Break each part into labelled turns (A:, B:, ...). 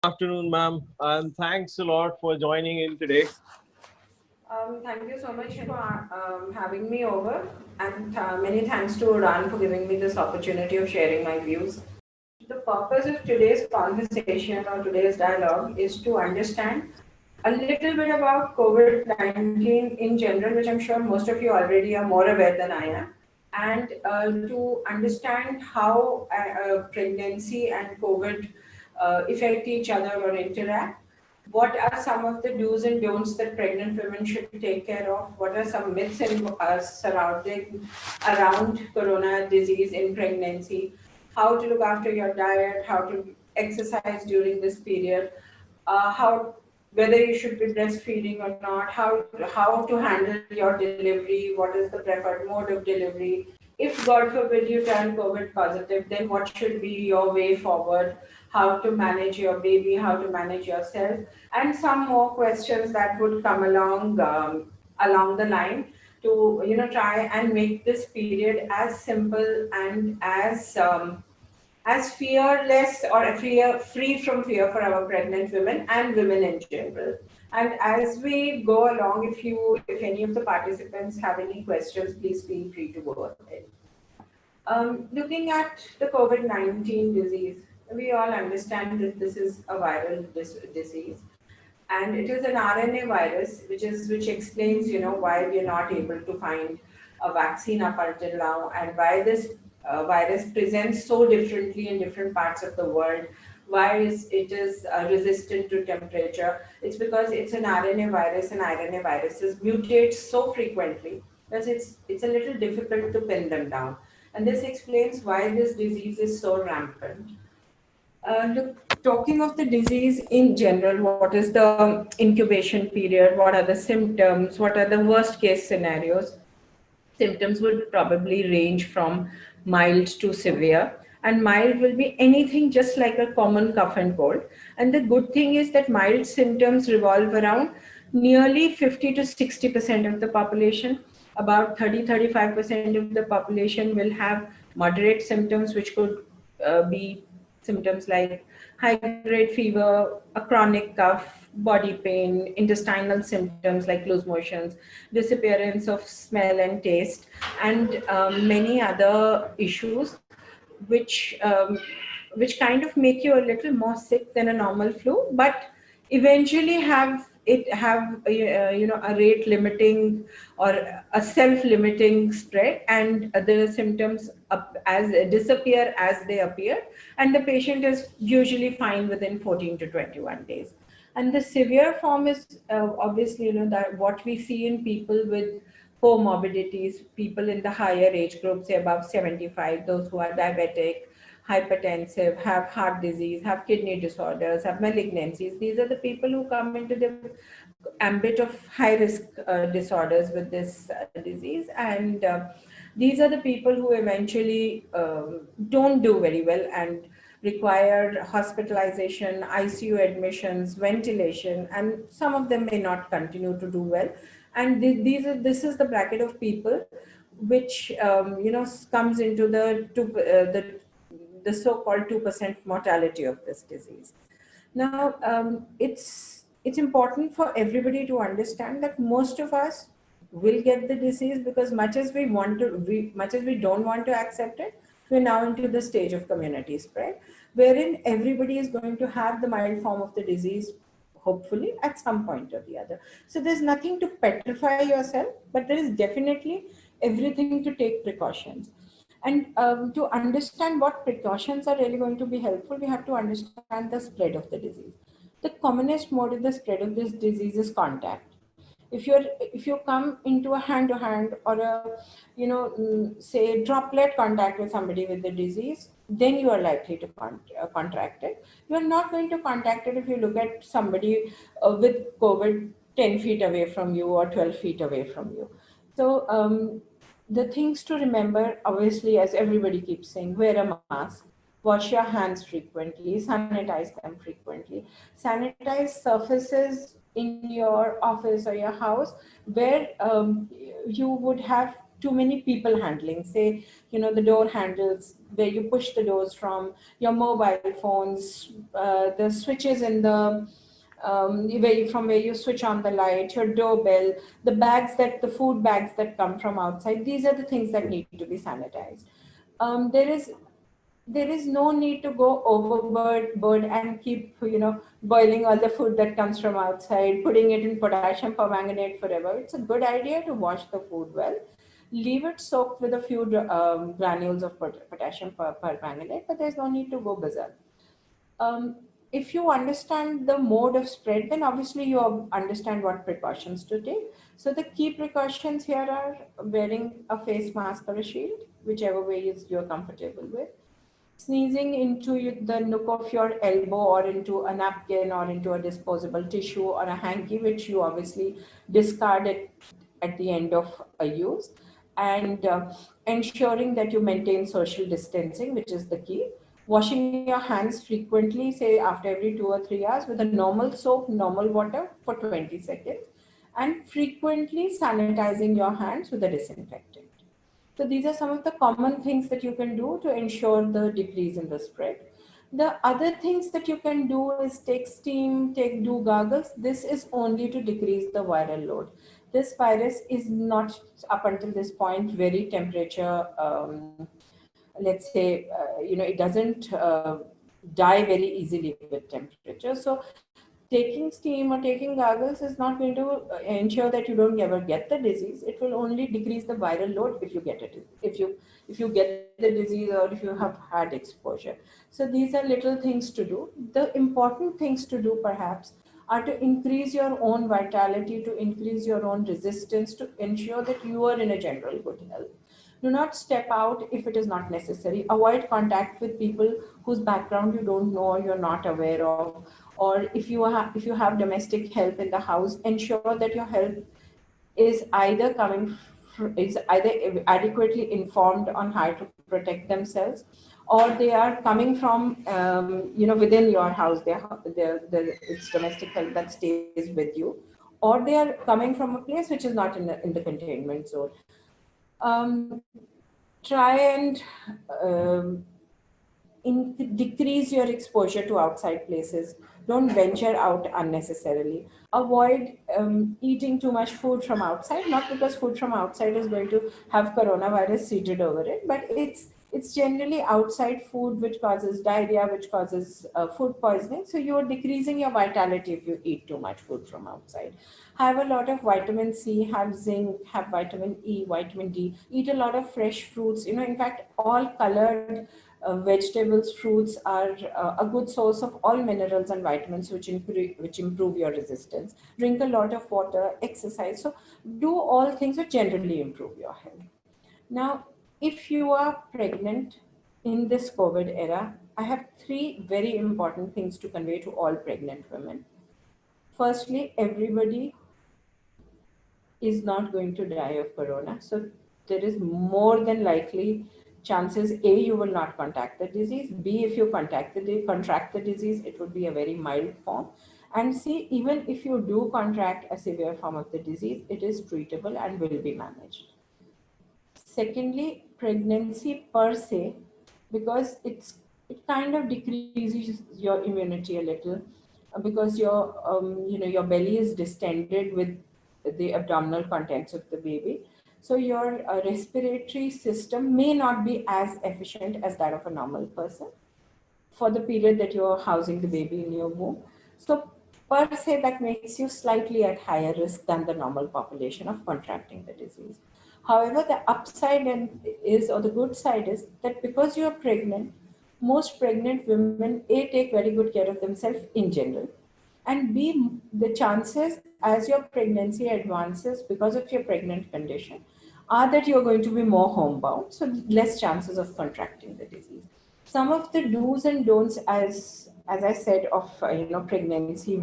A: Afternoon, ma'am, and thanks a lot for joining in today.
B: Thank you so much for having me over, and many thanks to Udan for giving me this opportunity of sharing my views. The purpose of today's conversation or today's dialogue is to understand a little bit about COVID 19 in general, which I'm sure most of you already are more aware than I am, and to understand how pregnancy and COVID affect each other or interact. What are some of the do's and don'ts that pregnant women should take care of? What are some myths surrounding around corona disease in pregnancy? How to look after your diet? How to exercise during this period? How whether you should be breastfeeding or not? How to handle your delivery? What is the preferred mode of delivery? If God forbid you turn COVID positive, then what should be your way forward? How to manage your baby? How to manage yourself? And some more questions that would come along the line to try and make this period as simple and as fearless or free from fear for our pregnant women and women in general. And as we go along, if any of the participants have any questions, please feel free to go ahead. Looking at the COVID-19 disease, we all understand that this is a viral disease, and it is an RNA virus, which explains why we are not able to find a vaccine up until now, and why this virus presents so differently in different parts of the world. Why is it is resistant to temperature? It's because it's an RNA virus, and RNA viruses mutate so frequently that it's a little difficult to pin them down, and this explains why this disease is so rampant. Look, talking of the disease in general, what is the incubation period? What are the symptoms? What are the worst case scenarios? Symptoms would probably range from mild to severe. And mild will be anything just like a common cough and cold. And the good thing is that mild symptoms revolve around nearly 50 to 60% of the population. About 30-35% of the population will have moderate symptoms, which could be symptoms like high grade fever, a chronic cough, body pain, intestinal symptoms like loose motions, disappearance of smell and taste, and many other issues which um, which kind of make you a little more sick than a normal flu, but eventually have a rate limiting or a self limiting spread, and the symptoms as disappear as they appear, and the patient is usually fine within 14 to 21 days. And the severe form is obviously that what we see in people with comorbidities, people in the higher age group, say above 75, those who are diabetic, hypertensive, have heart disease, have kidney disorders, have malignancies. These are the people who come into the ambit of high risk disorders with this disease. And these are the people who eventually don't do very well and require hospitalization, ICU admissions, ventilation, and some of them may not continue to do well. And this is the bracket of people which comes into the so-called 2% mortality of this disease. Now, it's important for everybody to understand that most of us will get the disease, because much as we don't want to accept it, we're now into the stage of community spread, wherein everybody is going to have the mild form of the disease, hopefully at some point or the other. So there's nothing to petrify yourself, but there is definitely everything to take precautions. And to understand what precautions are really going to be helpful, we have to understand the spread of the disease. The commonest mode in the spread of this disease is contact. If you come into a hand to hand or a say droplet contact with somebody with the disease, then you are likely to contract it. You are not going to contact it if you look at somebody with COVID 10 feet away from you or 12 feet away from you. So the things to remember, obviously, as everybody keeps saying, wear a mask, wash your hands frequently, sanitize them frequently, sanitize surfaces in your office or your house where you would have too many people handling. Say, the door handles where you push the doors from, your mobile phones, the switches in the from where you switch on the light, your doorbell, the food bags that come from outside. These are the things that need to be sanitized. There is no need to go overboard and keep boiling all the food that comes from outside, putting it in potassium permanganate forever. It's a good idea to wash the food well, leave it soaked with a few granules of potassium permanganate, but there's no need to go berserk. um, if you understand the mode of spread, then obviously you understand what precautions to take. So the key precautions here are wearing a face mask or a shield, whichever way is you're comfortable with. Sneezing into the nook of your elbow or into a napkin or into a disposable tissue or a hanky, which you obviously discard at the end of a use, and ensuring that you maintain social distancing, which is the key. Washing your hands frequently, say after every 2 or 3 hours, with a normal soap, normal water for 20 seconds, and frequently sanitizing your hands with a disinfectant. So these are some of the common things that you can do to ensure the decrease in the spread. The other things that you can do is take steam, do gargles. This is only to decrease the viral load. This virus is not, up until this point, very temperature, let's say, it doesn't die very easily with temperature. So taking steam or taking gargles is not going to ensure that you don't ever get the disease. It will only decrease the viral load if you get it, if you get the disease, or if you have had exposure. So these are little things to do. The important things to do perhaps are to increase your own vitality, to increase your own resistance, to ensure that you are in a general good health. Do not step out if it is not necessary. Avoid contact with people whose background you don't know or you're not aware of. Or if you have domestic help in the house, ensure that your help is either adequately informed on how to protect themselves, or they are coming from within your house. It's domestic help that stays with you, or they are coming from a place which is not in the containment zone. Try and um, decrease your exposure to outside places. Don't venture out unnecessarily. Avoid eating too much food from outside, not because food from outside is going to have coronavirus seated over it, but it's generally outside food which causes diarrhea, which causes food poisoning. So you're decreasing your vitality if you eat too much food from outside. Have a lot of vitamin C, have zinc, have vitamin E, vitamin D. Eat a lot of fresh fruits. In fact, all colored vegetables, fruits are a good source of all minerals and vitamins which improve your resistance. Drink a lot of water, exercise. So do all things which generally improve your health. Now, if you are pregnant in this COVID era, I have three very important things to convey to all pregnant women. Firstly, everybody is not going to die of corona. So there is more than likely chances, A, you will not contact the disease. B, if you contract the disease, it would be a very mild form. And C, even if you do contract a severe form of the disease, it is treatable and will be managed. Secondly, pregnancy per se, because it kind of decreases your immunity a little, because your belly is distended with the abdominal contents of the baby. So your respiratory system may not be as efficient as that of a normal person for the period that you're housing the baby in your womb. So per se, that makes you slightly at higher risk than the normal population of contracting the disease. However, the upside or the good side is that because you're pregnant, most pregnant women, A, take very good care of themselves in general, and B, the chances as your pregnancy advances because of your pregnant condition are that you're going to be more homebound, so less chances of contracting the disease. Some of the do's and don'ts, as I said, of pregnancy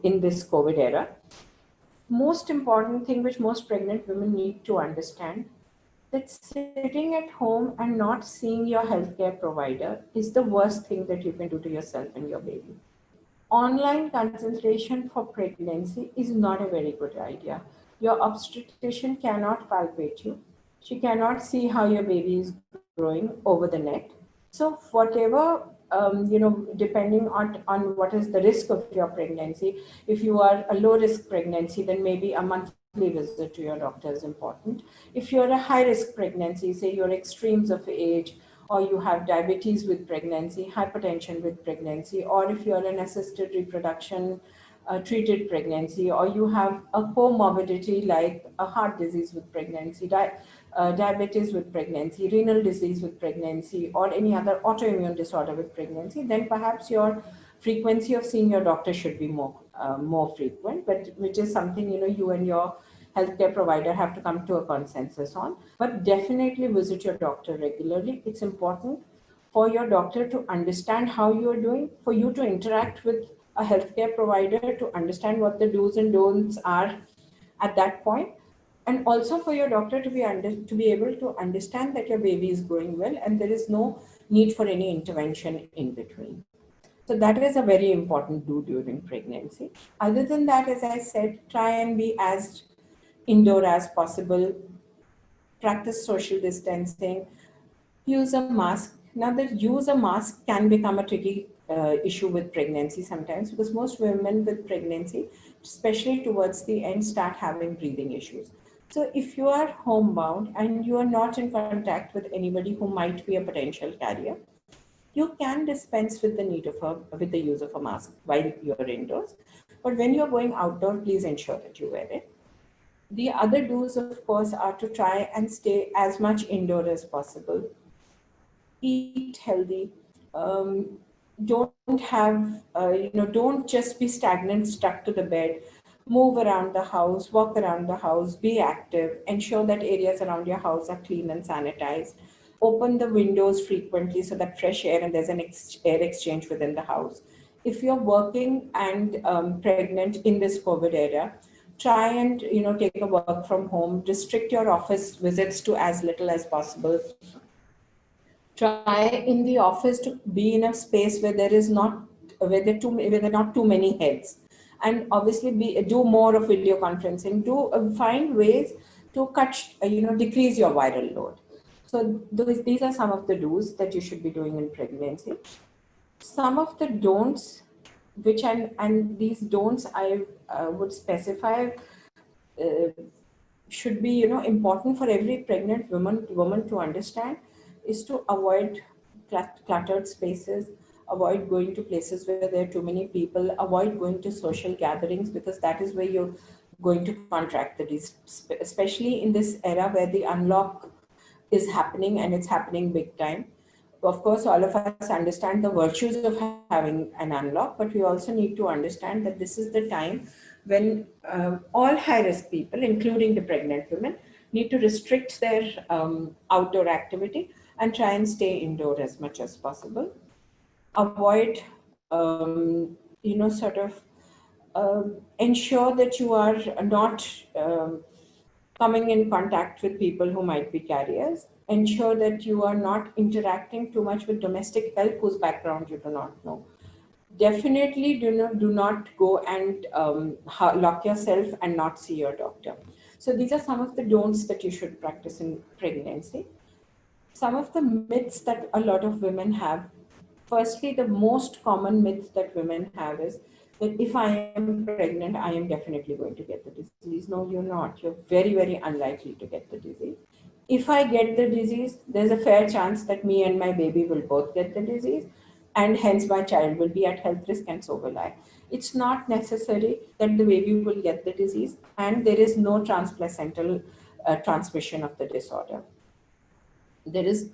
B: in this COVID era. Most important thing which most pregnant women need to understand, that sitting at home and not seeing your healthcare provider is the worst thing that you can do to yourself and your baby. Online consultation for pregnancy is not a very good idea. Your obstetrician cannot palpate you. She cannot see how your baby is growing over the net. So whatever, depending on what is the risk of your pregnancy, if you are a low risk pregnancy, then maybe a monthly visit to your doctor is important. If you're a high risk pregnancy, say you're extremes of age, or you have diabetes with pregnancy, hypertension with pregnancy, or if you're an assisted reproduction treated pregnancy, or you have a comorbidity like a heart disease with pregnancy, diabetes with pregnancy, renal disease with pregnancy, or any other autoimmune disorder with pregnancy, then perhaps your frequency of seeing your doctor should be more frequent, but which is something you and your healthcare provider have to come to a consensus on. But definitely visit your doctor regularly. It's important for your doctor to understand how you are doing, for you to interact with a healthcare provider to understand what the do's and don'ts are at that point, and also for your doctor to be able to understand that your baby is growing well and there is no need for any intervention in between. So that is a very important do during pregnancy. Other than that, as I said, try and be as indoor as possible, practice social distancing, use a mask. Now, the use a mask can become a tricky issue with pregnancy sometimes, because most women with pregnancy, especially towards the end, start having breathing issues. So, if you are homebound and you are not in contact with anybody who might be a potential carrier, you can dispense with the need of with the use of a mask while you're indoors. But when you're going outdoor, please ensure that you wear it. The other do's, of course, are to try and stay as much indoor as possible, eat healthy, um, don't don't just be stagnant, stuck to the bed. Move around the house, walk around the house, be active, ensure that areas around your house are clean and sanitized. Open the windows frequently so that fresh air and there's an air exchange within the house. If you're working and pregnant in this COVID era, try and take a work from home. Restrict your office visits to as little as possible. Try in the office to be in a space where there is not where there are not too many heads, and obviously do more of video conferencing. Do find ways to decrease your viral load. So these are some of the do's that you should be doing in pregnancy. Some of the don'ts, which and these don'ts I would specify uh, should be important for every pregnant woman to understand, is to avoid cluttered spaces, avoid going to places where there are too many people, avoid going to social gatherings, because that is where you're going to contract the disease, especially in this era where the unlock is happening, and it's happening big time. Of course, all of us understand the virtues of having an unlock, but we also need to understand that this is the time when all high risk people, including the pregnant women, need to restrict their outdoor activity and try and stay indoor as much as possible. Avoid, sort of ensure that you are not coming in contact with people who might be carriers. Ensure that you are not interacting too much with domestic help whose background you do not know. Definitely do not go and lock yourself and not see your doctor. So these are some of the don'ts that you should practice in pregnancy. Some of the myths that a lot of women have. Firstly, the most common myth that women have is that if I am pregnant, I am definitely going to get the disease. No, you're not. You're very, very unlikely to get the disease. If I get the disease, there's a fair chance that me and my baby will both get the disease, and hence my child will be at health risk, and so will I. It's not necessary that the baby will get the disease, and there is no transplacental transmission of the disorder. There is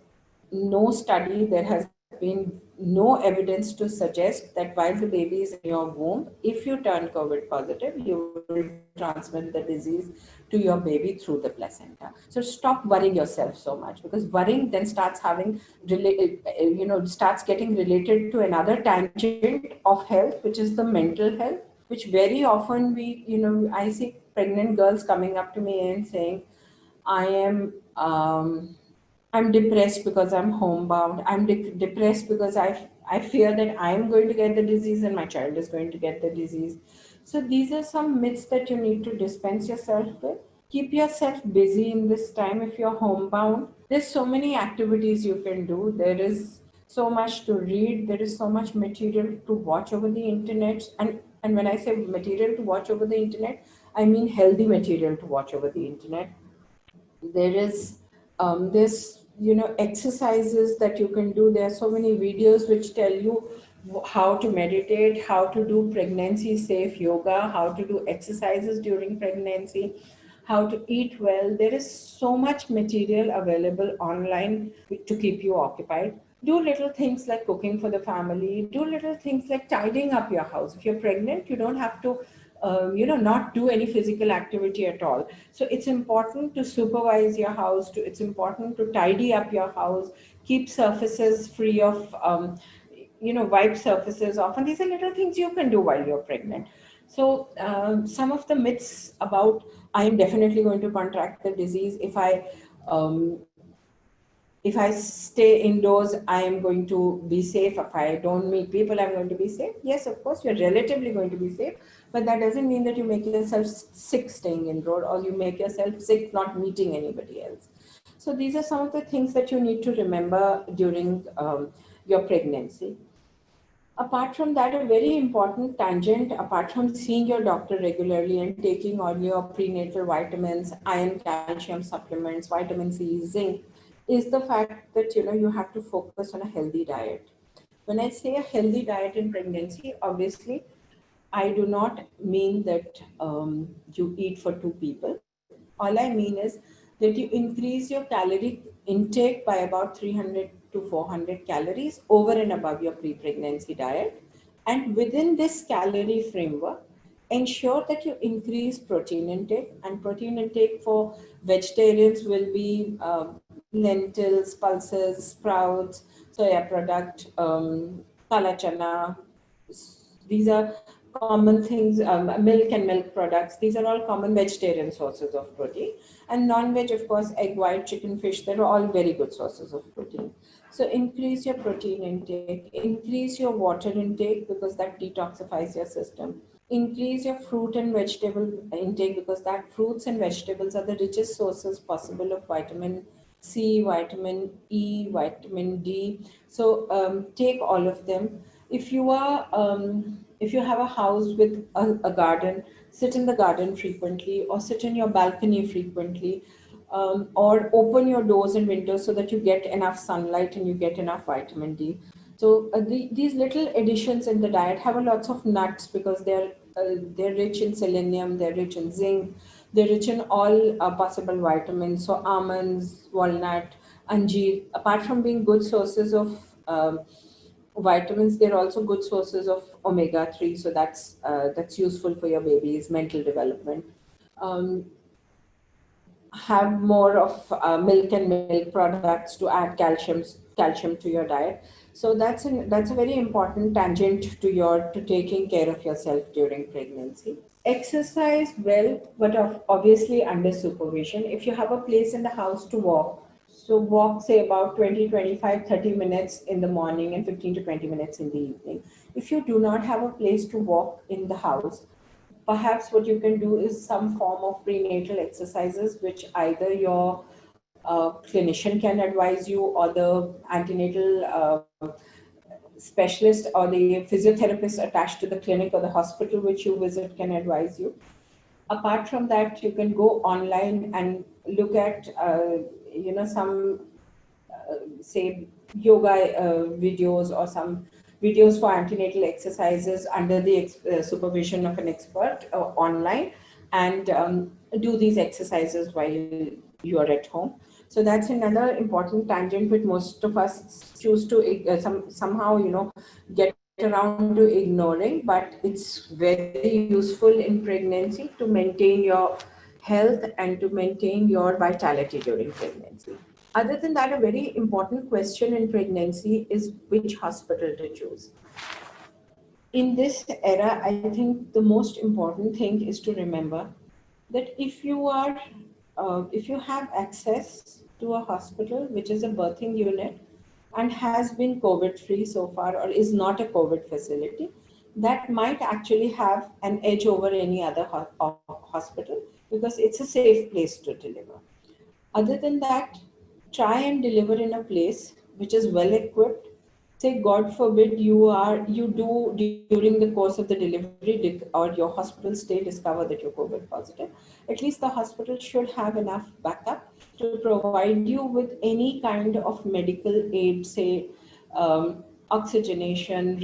B: no study, there has been no evidence to suggest that while the baby is in your womb, if you turn COVID positive, you will transmit the disease to your baby through the placenta. So stop worrying yourself so much, because worrying then starts having starts getting related to another tangent of health, which is the mental health, which very often I see pregnant girls coming up to me and saying, I am I'm depressed because I'm homebound. I'm depressed because I fear that I'm going to get the disease and my child is going to get the disease. So these are some myths that you need to dispense yourself with. keep yourself busy in this time. If you're homebound, there's so many activities you can do. There is so much to read, there is so much material to watch over the internet. And when I say material to watch over the internet, I mean healthy material to watch over the internet. There is this, exercises that you can do. There are so many videos which tell you how to meditate, how to do pregnancy safe yoga, how to do exercises during pregnancy, how to eat well. There is so much material available online to keep you occupied. Do little things like cooking for the family. Do little things like tidying up your house. If you're pregnant, you don't have to not do any physical activity at all. So it's important to supervise your house. It's important to tidy up your house, keep surfaces free of wipe surfaces off. And these are little things you can do while you're pregnant. So some of the myths about I am definitely going to contract the disease um, if I stay indoors, I am going to be safe. If I don't meet people, I'm going to be safe. Yes, of course, you're relatively going to be safe, but that doesn't mean that you make yourself sick staying indoor, or you make yourself sick not meeting anybody else. So these are some of the things that you need to remember during your pregnancy. Apart from that, a very important tangent, apart from seeing your doctor regularly and taking all your prenatal vitamins, iron, calcium supplements, vitamin C, zinc, is the fact that you have to focus on a healthy diet. When I say a healthy diet in pregnancy, obviously, I do not mean that you eat for two people. All I mean is that you increase your calorie intake by about 300 to 400 calories over and above your pre-pregnancy diet. And within this calorie framework, ensure that you increase protein intake. And protein intake for vegetarians will be lentils, pulses, sprouts, soya product, kala chana. These are common things, milk and milk products. These are all common vegetarian sources of protein. And non-veg, of course, egg white, chicken, fish, they're all very good sources of protein. So increase your protein intake, increase your water intake because that detoxifies your system. Increase your fruit and vegetable intake because that fruits and vegetables are the richest sources possible of vitamin C, vitamin E, vitamin D. So take all of them. If you have a house with a garden, sit in the garden frequently, or sit in your balcony frequently, or open your doors and windows so that you get enough sunlight and you get enough vitamin D. So these little additions in the diet. Have a lots of nuts because they're rich in selenium, they're rich in zinc, they're rich in all possible vitamins. So almonds, walnut, anjeer. Apart from being good sources of vitamins, they're also good sources of omega 3. So that's useful for your baby's mental development. Um, have more of milk and milk products to add calcium to your diet. So that's a very important tangent to taking care of yourself during pregnancy. Exercise well, but obviously under supervision. If you have a place in the house to walk, so walk say about 20, 25, 30 minutes in the morning and 15 to 20 minutes in the evening. If you do not have a place to walk in the house, perhaps what you can do is some form of prenatal exercises, which either your clinician can advise you, or the antenatal specialist or the physiotherapist attached to the clinic or the hospital which you visit can advise you. Apart from that, you can go online and look at some say yoga videos, or some videos for antenatal exercises under the supervision of an expert online, and do these exercises while you are at home. So that's another important tangent which most of us choose to somehow get around to ignoring, but it's very useful in pregnancy to maintain your health and to maintain your vitality during pregnancy. Other than that, a very important question in pregnancy is which hospital to choose. In this era, I think the most important thing is to remember that if you have access to a hospital which is a birthing unit and has been COVID free so far, or is not a COVID facility, that might actually have an edge over any other hospital. because it's a safe place to deliver. Other than that, try and deliver in a place which is well equipped. Say, God forbid, you do during the course of the delivery or your hospital stay discover that you're COVID positive. At least the hospital should have enough backup to provide you with any kind of medical aid, say oxygenation,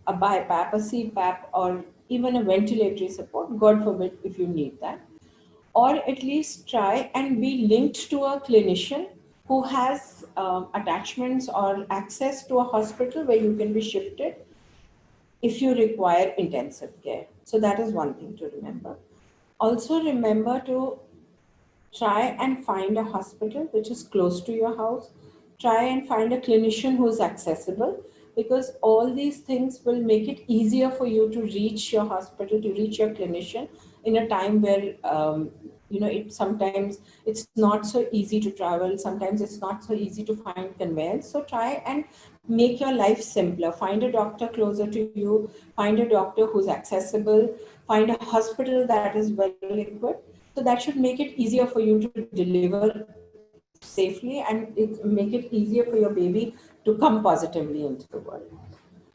B: a BiPAP, a CPAP, or even a ventilatory support. God forbid if you need that, or at least try and be linked to a clinician who has attachments or access to a hospital where you can be shifted if you require intensive care. So that is one thing to remember. Also remember to try and find a hospital which is close to your house. Try and find a clinician who is accessible, because all these things will make it easier for you to reach your hospital, to reach your clinician in a time where it sometimes it's not so easy to travel, sometimes it's not so easy to find conveyance. So try and make your life simpler. Find a doctor closer to you, find a doctor who's accessible, find a hospital that is well equipped. So that should make it easier for you to deliver safely, and make it easier for your baby to come positively into the world.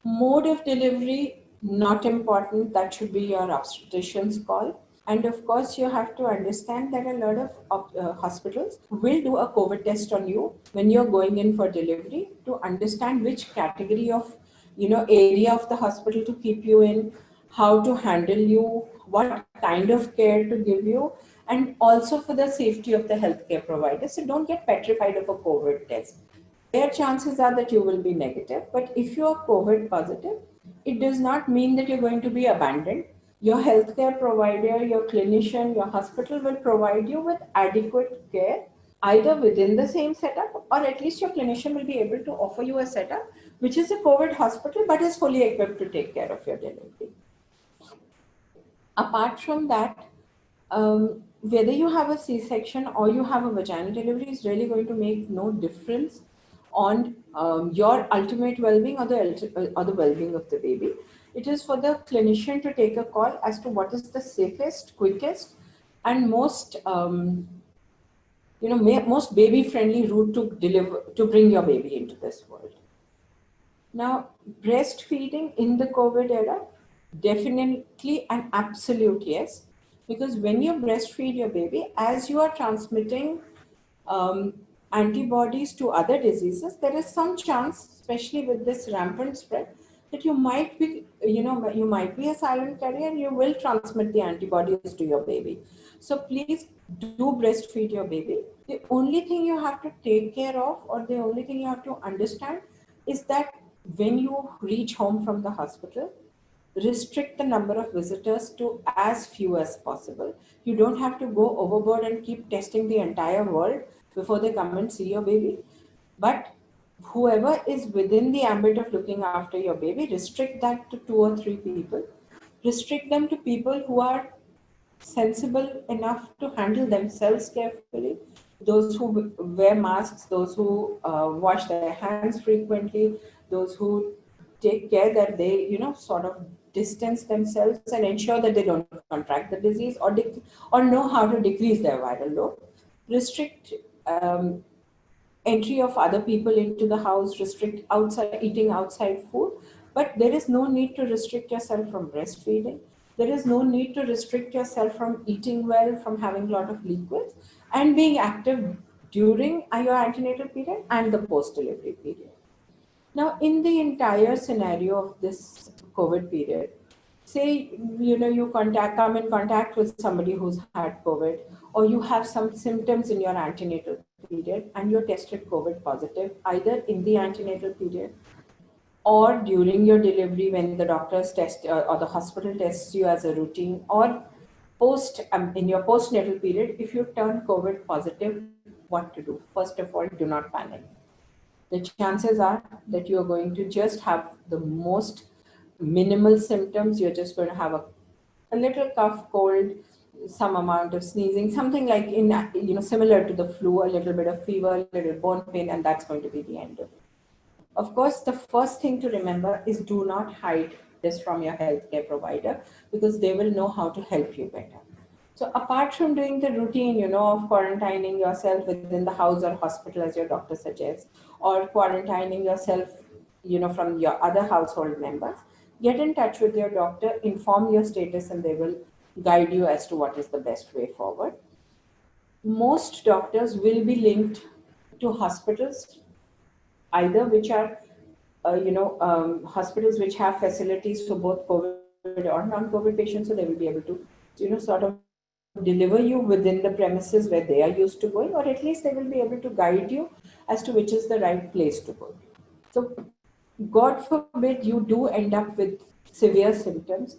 B: Mode of delivery, not important. That should be your obstetrician's call. And of course, you have to understand that a lot of hospitals will do a COVID test on you when you're going in for delivery to understand which category of area of the hospital to keep you in, how to handle you, what kind of care to give you, and also for the safety of the healthcare provider. So don't get petrified of a COVID test. Their chances are that you will be negative. But if you are COVID positive, it does not mean that you're going to be abandoned. Your healthcare provider, your clinician, your hospital will provide you with adequate care, either within the same setup, or at least your clinician will be able to offer you a setup which is a COVID hospital but is fully equipped to take care of your delivery. Apart from that, whether you have a C-section or you have a vaginal delivery is really going to make no difference on your ultimate well-being or the well-being of the baby. It is for the clinician to take a call as to what is the safest, quickest, and most baby-friendly route to deliver to bring your baby into this world. Now, breastfeeding in the COVID era, definitely an absolute yes. Because when you breastfeed your baby, as you are transmitting um, antibodies to other diseases, there is some chance, especially with this rampant spread, that you might be a silent carrier, you will transmit the antibodies to your baby. So please do breastfeed your baby. The only thing you have to take care of, or the only thing you have to understand, is that when you reach home from the hospital, restrict the number of visitors to as few as possible. You don't have to go overboard and keep testing the entire world before they come and see your baby. But whoever is within the ambit of looking after your baby, restrict that to 2 or 3 people. Restrict them to people who are sensible enough to handle themselves carefully, those who wear masks, those who wash their hands frequently, those who take care that they sort of distance themselves and ensure that they don't contract the disease, or know how to decrease their viral load. Restrict entry of other people into the house, restrict outside eating outside food. But there is no need to restrict yourself from breastfeeding. There is no need to restrict yourself from eating well, from having a lot of liquids, and being active during your antenatal period and the post delivery period. Now, in the entire scenario of this COVID period, say you come in contact with somebody who's had COVID, or you have some symptoms in your antenatal period and you're tested COVID positive, either in the antenatal period or during your delivery when the doctors test or the hospital tests you as a routine, or post in your postnatal period, if you turn COVID positive, what to do? First of all, do not panic. The chances are that you are going to just have the most minimal symptoms. You're just going to have a little cough, cold, some amount of sneezing, something like similar to the flu, a little bit of fever, a little bone pain, and that's going to be the end of it. Of course, the first thing to remember is do not hide this from your healthcare provider, because they will know how to help you better. So apart from doing the routine, of quarantining yourself within the house or hospital, as your doctor suggests, or quarantining yourself, from your other household members, get in touch with your doctor, inform your status, and they will guide you as to what is the best way forward. Most doctors will be linked to hospitals, either which are, hospitals which have facilities for both COVID or non-COVID patients, so they will be able to, sort of deliver you within the premises where they are used to going, or at least they will be able to guide you as to which is the right place to go. So, God forbid you do end up with severe symptoms.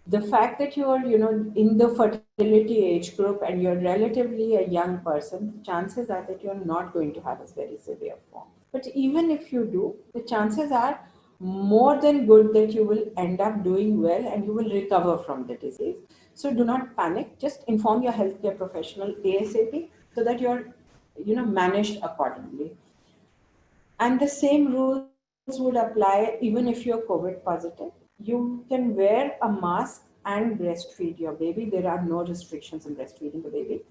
B: The fact that you're, in the fertility age group and you're relatively a young person, chances are that you're not going to have a very severe form. But even if you do, the chances are more than good that you will end up doing well and you will recover from the disease. So do not panic. Just inform your healthcare professional ASAP so that you're, managed accordingly. And the same rules would apply even if you're COVID positive. You can wear a mask and breastfeed your baby. There are no restrictions in breastfeeding the baby.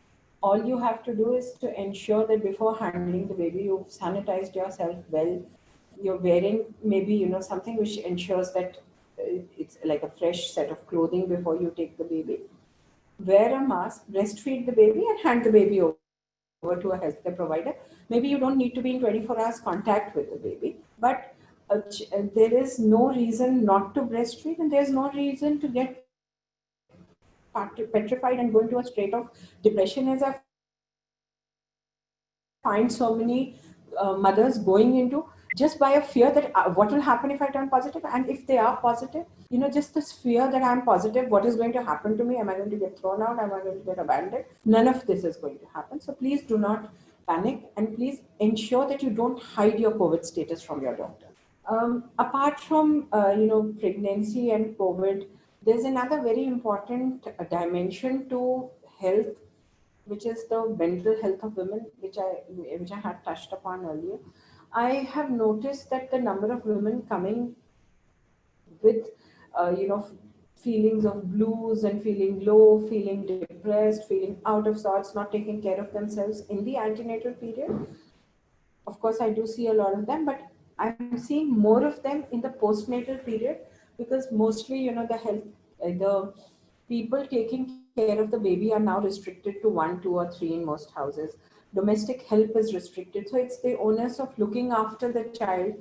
B: All you have to do is to ensure that before handling the baby, you've sanitized yourself well. You're wearing maybe, something which ensures that it's like a fresh set of clothing before you take the baby. Wear a mask, breastfeed the baby, and hand the baby over to a healthcare provider. Maybe you don't need to be in 24 hours contact with the baby, but there is no reason not to breastfeed, and there's no reason to get petrified and go into a state of depression, as I find so many mothers going into, just by a fear that what will happen if I turn positive, and if they are positive, just this fear that I'm positive, what is going to happen to me? Am I going to get thrown out? Am I going to get abandoned? None of this is going to happen. So please do not panic, and please ensure that you don't hide your COVID status from your doctor. Apart from pregnancy and COVID, there's another very important dimension to health, which is the mental health of women, which I had touched upon earlier. I have noticed that the number of women coming with feelings of blues and feeling low, feeling depressed, feeling out of sorts, not taking care of themselves in the antenatal period. Of course, I do see a lot of them, but I'm seeing more of them in the postnatal period, because mostly, the people taking care of the baby are now restricted to one, two, or three in most houses. Domestic help is restricted, so it's the onus of looking after the child,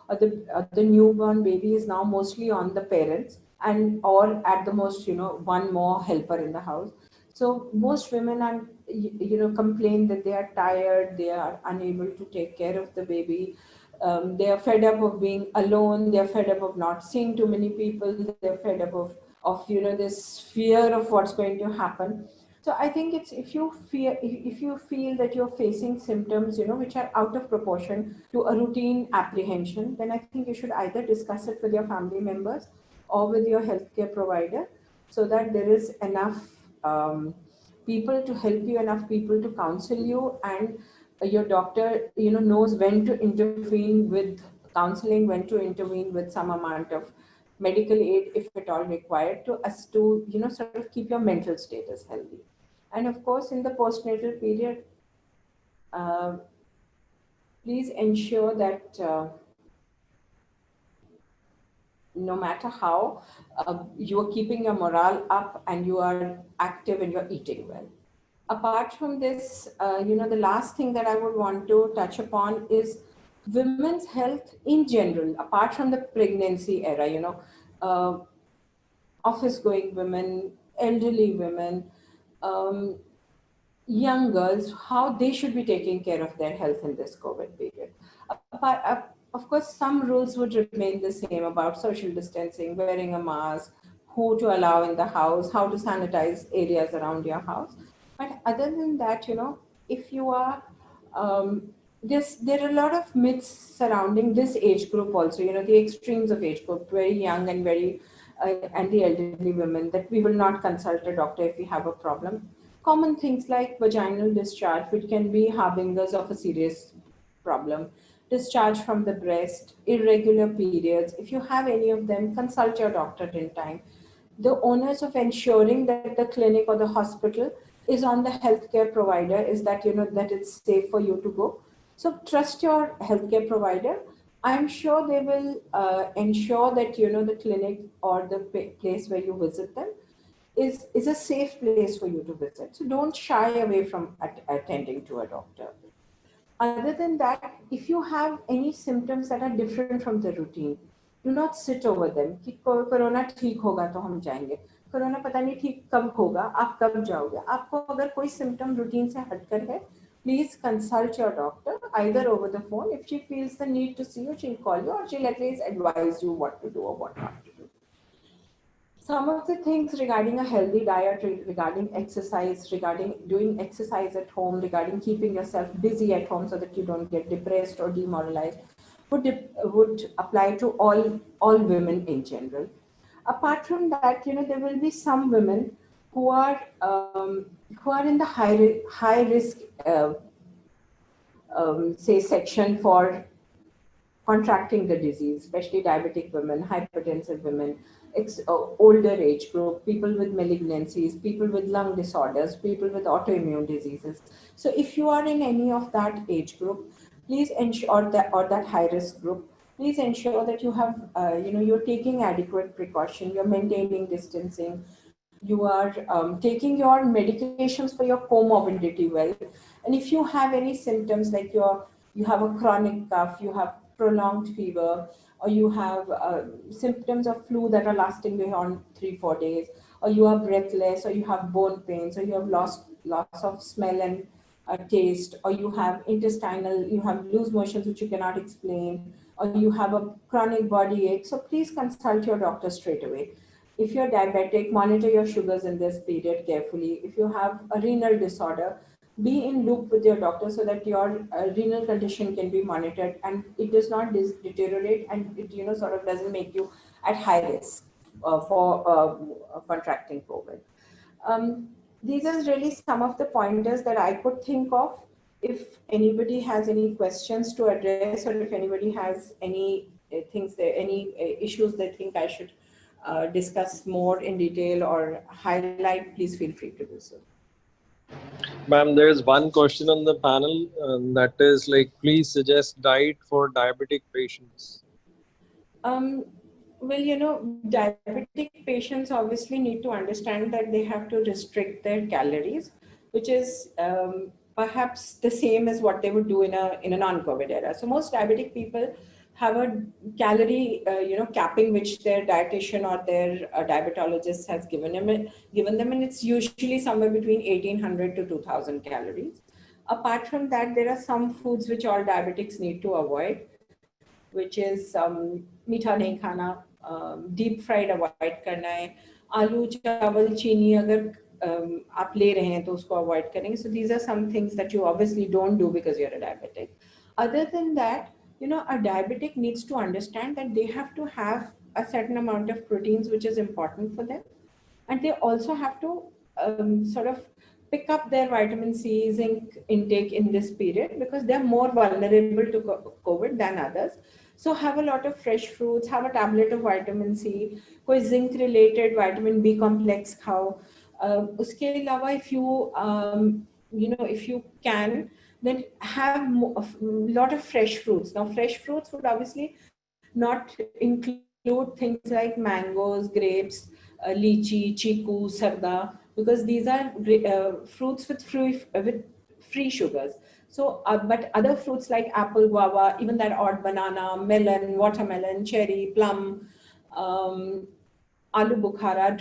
B: or the newborn baby is now mostly on the parents, and or at the most, one more helper in the house. So most women are, complain that they are tired, they are unable to take care of the baby. They are fed up of being alone. They are fed up of not seeing too many people. They are fed up of this fear of what's going to happen. So I think it's, if you feel that you're facing symptoms, which are out of proportion to a routine apprehension, then I think you should either discuss it with your family members or with your healthcare provider, so that there is enough people to help you, enough people to counsel you, and your doctor, knows when to intervene with counseling, when to intervene with some amount of medical aid, if at all required, to us to, sort of keep your mental status healthy. And of course, in the postnatal period, uh, please ensure that no matter how, you are keeping your morale up and you are active and you're eating well. Apart from this, the last thing that I would want to touch upon is women's health in general, apart from the pregnancy era, uh, office going women, elderly women, um, young girls, how they should be taking care of their health in this COVID period. Of course, some rules would remain the same about social distancing, wearing a mask, who to allow in the house, how to sanitize areas around your house. But other than that, if you are, there are a lot of myths surrounding this age group also, the extremes of age group, very young and and the elderly women, that we will not consult a doctor if we have a problem. Common things like vaginal discharge, which can be harbingers of a serious problem, discharge from the breast, irregular periods. If you have any of them, consult your doctor in time. the onus of ensuring that the clinic or the hospital is on the healthcare provider, is that that it's safe for you to go. So trust your healthcare provider. I'm sure they will ensure that the clinic or the place where you visit them is a safe place for you to visit. So don't shy away from attending to a doctor. Other than that, if you have any symptoms that are different from the routine, do not sit over them कि corona ठीक होगा तो हम जाएंगे. Corona पता नहीं ठीक कब होगा, आप कब जाओगे. आपको अगर कोई symptom routine से हटकर है, please consult your doctor either over the phone. If she feels the need to see you, she'll call you, or she'll at least advise you what to do or what not to do. Some of the things regarding a healthy diet, regarding exercise, regarding doing exercise at home, regarding keeping yourself busy at home so that you don't get depressed or demoralized, would apply to all women in general. Apart from that, there will be some women who are who are in the high risk say section for contracting the disease, especially diabetic women, hypertensive women, older age group, people with malignancies, people with lung disorders, people with autoimmune diseases. So if you are in any of that age group, please ensure that, or that high risk group, please ensure that you have, you're taking adequate precaution, you're maintaining distancing, you are taking your medications for your comorbidity well. And if you have any symptoms like you have a chronic cough, you have prolonged fever, or you have symptoms of flu that are lasting beyond 3 4 days, or you are breathless, or you have bone pains, or you have loss of smell and taste, or you have you have loose motions which you cannot explain, or you have a chronic body ache, so please consult your doctor straight away. If you're diabetic, monitor your sugars in this period carefully. If you have a renal disorder, be in loop with your doctor so that your renal condition can be monitored and it does not deteriorate, and it sort of doesn't make you at high risk for contracting COVID. These are really some of the pointers that I could think of. If anybody has any questions to address, or if anybody has any issues they think I should discuss more in detail or highlight, please feel free to do so.
A: Ma'am, there is one question on the panel, that is like, please suggest diet for diabetic patients.
B: Um, well, diabetic patients obviously need to understand that they have to restrict their calories, which is perhaps the same as what they would do in a non-COVID era. So most diabetic people have a calorie, capping which their dietitian or their diabetologist has given them, and it's usually somewhere between 1,800 to 2,000 calories. Apart from that, there are some foods which all diabetics need to avoid, which is मीठा नहीं खाना, deep fried avoid करना है, आलू चावल चीनी अगर आप ले रहे हैं तो उसको अवॉइड करेंगे. So these are some things that you obviously don't do because you're a diabetic. Other than that, a diabetic needs to understand that they have to have a certain amount of proteins which is important for them, and they also have to sort of pick up their vitamin C, zinc intake in this period because they're more vulnerable to COVID than others. So have a lot of fresh fruits, have a tablet of vitamin C, कोई zinc related vitamin B complex खाओ. उसके अलावा if you can, then have a lot of fresh fruits. Now fresh fruits would obviously not include things like mangoes, grapes, lychee, chiku, sarda, because these are fruits with free sugars. So, but other fruits like apple, guava, even that odd banana, melon, watermelon, cherry, plum, aloo bukhara,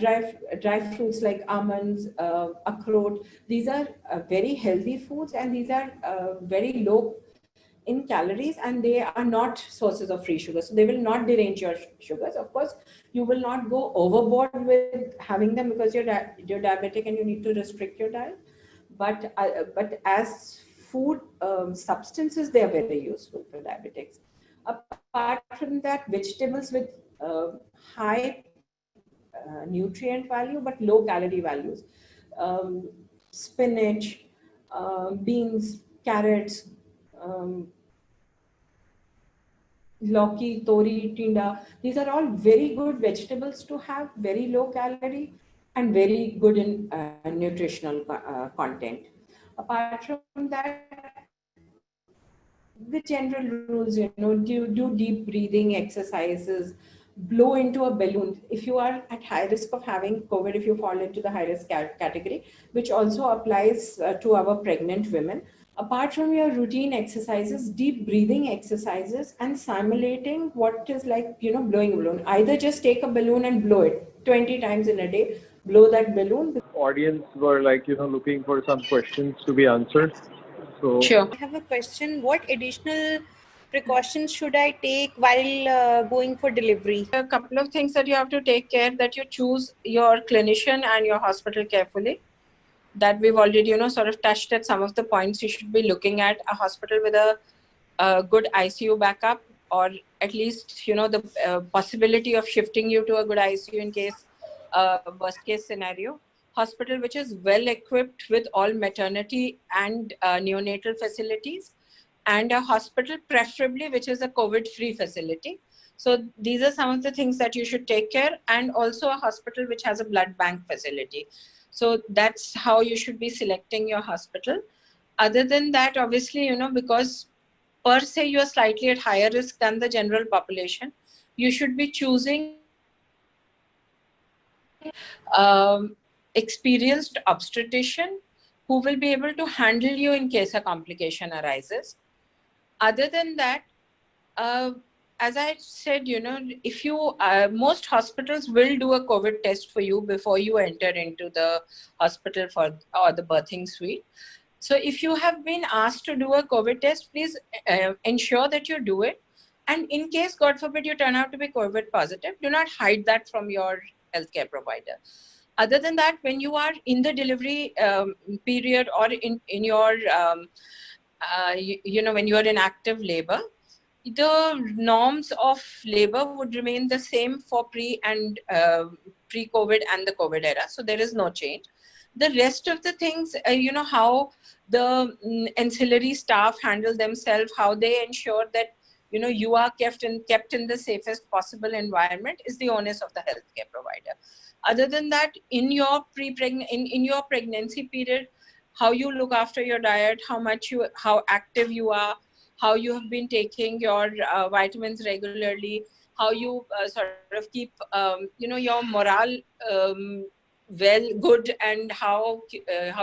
B: dry fruits like almonds, akroot. These are very healthy foods, and these are very low in calories, and they are not sources of free sugar, so they will not derange your sugars. Of course, you will not go overboard with having them because you're diabetic and you need to restrict your diet, but as food substances, they are very useful for diabetics. Apart from that, vegetables with high nutrient value but low calorie values, spinach, beans, carrots, Lauki, tori, tinda. These are all very good vegetables to have, very low calorie and very good in nutritional content. Apart from that, the general rules, do deep breathing exercises, blow into a balloon. If you are at high risk of having COVID, if you fall into the high risk category, which also applies to our pregnant women. Apart from your routine exercises, deep breathing exercises, and simulating what is like, blowing a balloon. Either just take a balloon and blow it 20 times in a day, blow that balloon.
A: Audience were like, looking for some questions to be answered. So
B: Sure.
C: I have a question. What additional precautions should I take while going for delivery?
B: A couple of things that you have to take care, that you choose your clinician and your hospital carefully. That we've already, sort of touched at some of the points. You should be looking at a hospital with a good ICU backup, or at least, the possibility of shifting you to a good ICU in case worst case scenario. Hospital which is well equipped with all maternity and neonatal facilities, and a hospital preferably which is a COVID free facility. So these are some of the things that you should take care, and also a hospital which has a blood bank facility. So that's how you should be selecting your hospital. Other than that, obviously, because per se you are slightly at higher risk than the general population, you should be choosing experienced obstetrician who will be able to handle you in case a complication arises. Other than that, as I said, if you, most hospitals will do a COVID test for you before you enter into the hospital or the birthing suite. So if you have been asked to do a COVID test, please ensure that you do it. And in case, God forbid, you turn out to be COVID positive, do not hide that from your healthcare provider. Other than that, when you are in the delivery period, or in your, when you are in active labor, the norms of labor would remain the same for pre-COVID and the COVID era. So there is no change. The rest of the things, how the ancillary staff handle themselves, how they ensure that, you are kept in the safest possible environment, is the onus of the healthcare provider. Other than that, in your pregnancy period, how you look after your diet, how active you are, how you have been taking your vitamins regularly, how you sort of keep, your morale good, and how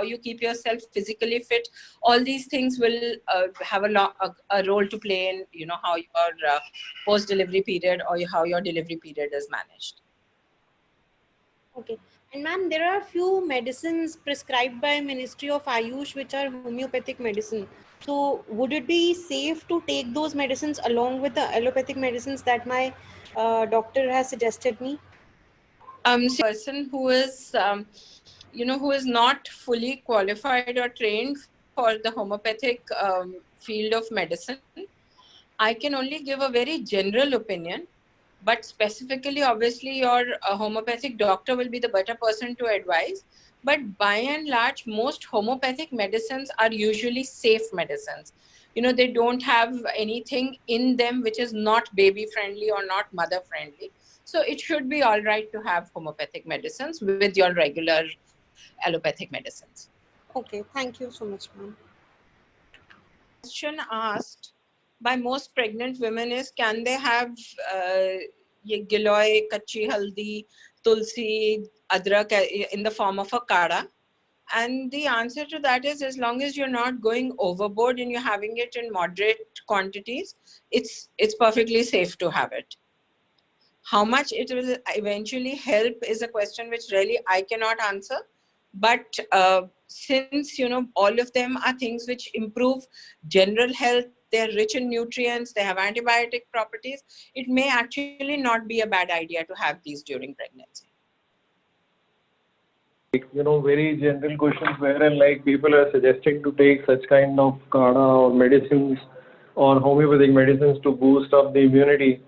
B: you keep yourself physically fit. All these things will have a role to play in, how your post-delivery period or how your delivery period is managed.
C: Okay. And ma'am, there are few medicines prescribed by Ministry of Ayush which are homeopathic medicine. So would it be safe to take those medicines along with the allopathic medicines that my doctor has suggested me?
B: Person who is, who is not fully qualified or trained for the homeopathic field of medicine, I can only give a very general opinion. But specifically, obviously, your homeopathic doctor will be the better person to advise. But by and large, most homeopathic medicines are usually safe medicines. They don't have anything in them which is not baby friendly or not mother friendly. So it should be all right to have homeopathic medicines with your regular allopathic medicines.
C: Okay, thank you so much, ma'am.
B: Question asked by most pregnant women is, can they have ye giloy, kachi haldi, tulsi, adrak in the form of a kada? And the answer to that is, as long as you're not going overboard and you're having it in moderate quantities, it's perfectly safe to have it. How much it will eventually help is a question which really I cannot answer. But since, all of them are things which improve general health, they're rich in nutrients, they have antibiotic properties, it may actually not be a bad idea to have these during pregnancy.
A: very general questions wherein like people are suggesting to take such kind of kada or medicines or homeopathic medicines to boost up the immunity.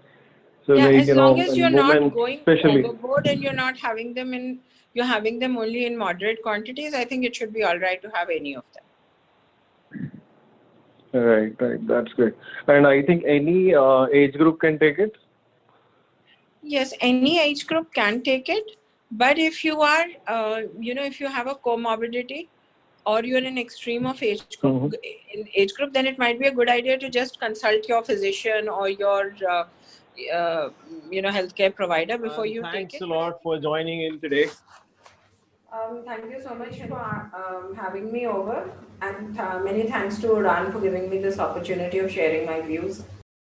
A: So
B: Yeah,
A: like,
B: as long as
A: and
B: you're
A: women
B: not going
A: especially.
B: overboard and you're not having them you're having them only in moderate quantities, I think it should be all right to have any of them.
A: Right, right. That's great. And I think any age group can take it.
B: Yes, any age group can take it, but if you are, if you have a comorbidity or you're in extreme of age group, then it might be a good idea to just consult your physician or your, healthcare provider before you take
A: Thanks
B: it.
A: a lot for joining in today.
B: Thank you so much for having me over, and many thanks to Udan for giving me this opportunity of sharing my views.